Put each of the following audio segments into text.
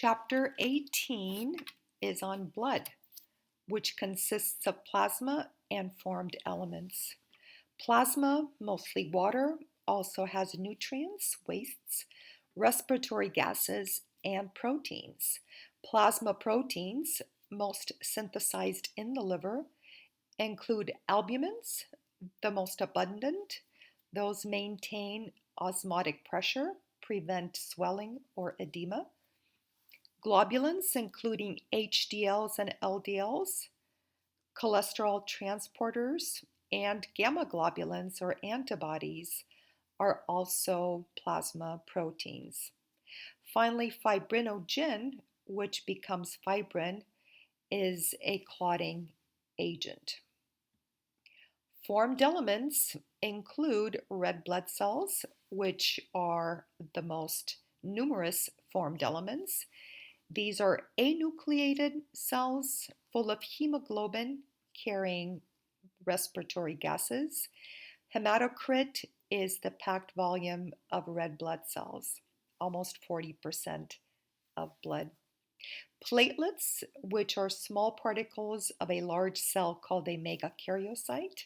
Chapter 18 is on blood, which consists of plasma and formed elements. Plasma, mostly water, also has nutrients, wastes, respiratory gases, and proteins. Plasma proteins, most synthesized in the liver, include albumins, the most abundant. Those maintain osmotic pressure, prevent swelling or edema. Globulins, including HDLs and LDLs, cholesterol transporters, and gamma globulins or antibodies are also plasma proteins. Finally, fibrinogen, which becomes fibrin, is a clotting agent. Formed elements include red blood cells, which are the most numerous formed elements. These are anucleated cells full of hemoglobin carrying respiratory gases. Hematocrit is the packed volume of red blood cells, almost 40% of blood. Platelets, which are small particles of a large cell called a megakaryocyte,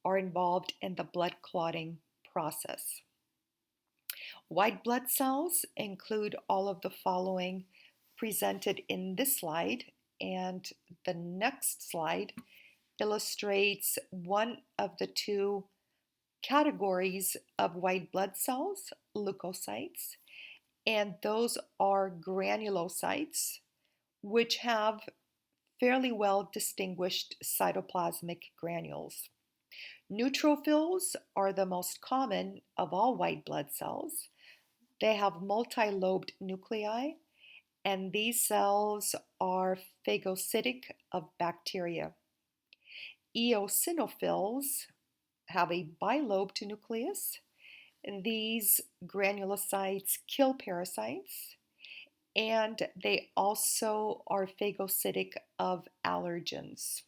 are involved in the blood clotting process. White blood cells include all of the following presented in this slide, and the next slide illustrates one of the two categories of white blood cells, leukocytes, and those are granulocytes, which have fairly well distinguished cytoplasmic granules. Neutrophils are the most common of all white blood cells. They have multi-lobed nuclei, and these cells are phagocytic of bacteria. Eosinophils have a bilobed nucleus. These granulocytes kill parasites, and they also are phagocytic of allergens.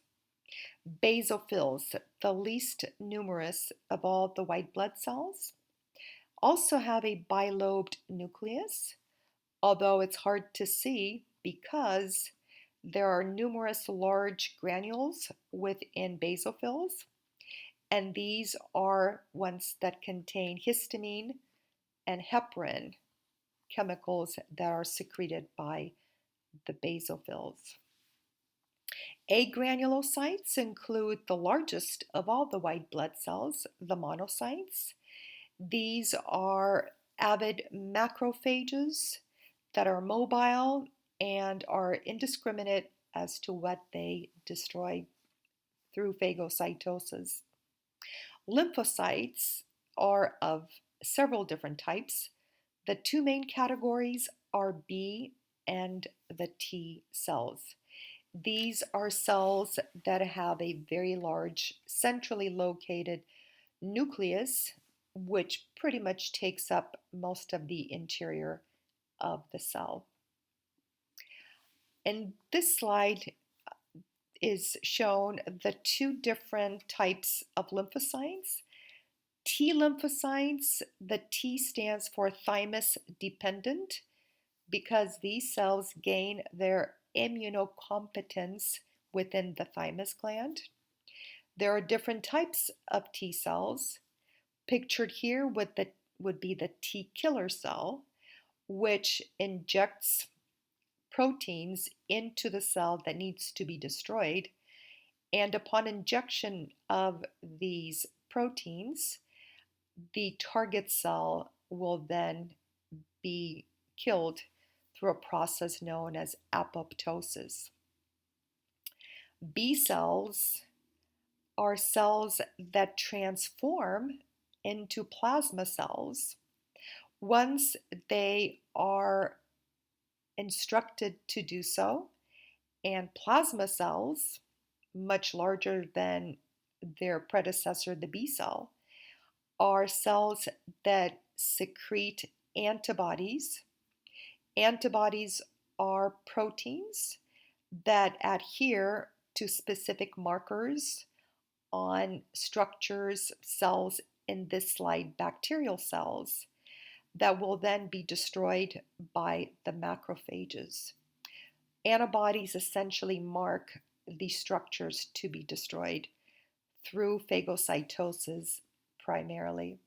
Basophils, the least numerous of all the white blood cells, also have a bilobed nucleus, although it's hard to see because there are numerous large granules within basophils, and these are ones that contain histamine and heparin, chemicals that are secreted by the basophils. Agranulocytes include the largest of all the white blood cells, the monocytes. These are avid macrophages that are mobile and are indiscriminate as to what they destroy through phagocytosis. Lymphocytes are of several different types. The two main categories are B and the T cells. These are cells that have a very large centrally located nucleus, which pretty much takes up most of the interior of the cell. In this slide is shown the two different types of lymphocytes. T lymphocytes, the T stands for thymus dependent because these cells gain their immunocompetence within the thymus gland. There are different types of T cells. Pictured here would be the T killer cell, which injects proteins into the cell that needs to be destroyed. And upon injection of these proteins, the target cell will then be killed through a process known as apoptosis. B cells are cells that transform into plasma cells once they are instructed to do so, and plasma cells, much larger than their predecessor, the B cell, are cells that secrete antibodies. Antibodies are proteins that adhere to specific markers on structures, cells, in this slide, bacterial cells, that will then be destroyed by the macrophages. Antibodies essentially mark these structures to be destroyed through phagocytosis primarily.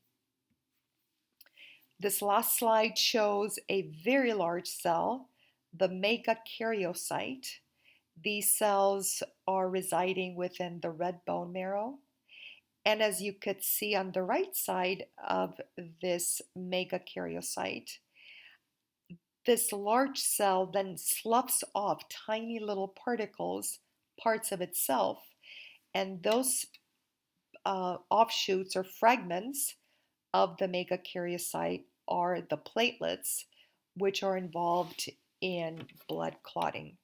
This last slide shows a very large cell, the megakaryocyte. These cells are residing within the red bone marrow. And as you could see on the right side of this megakaryocyte, this large cell then sloughs off tiny little particles, parts of itself, and those offshoots or fragments of the megakaryocyte are the platelets, which are involved in blood clotting.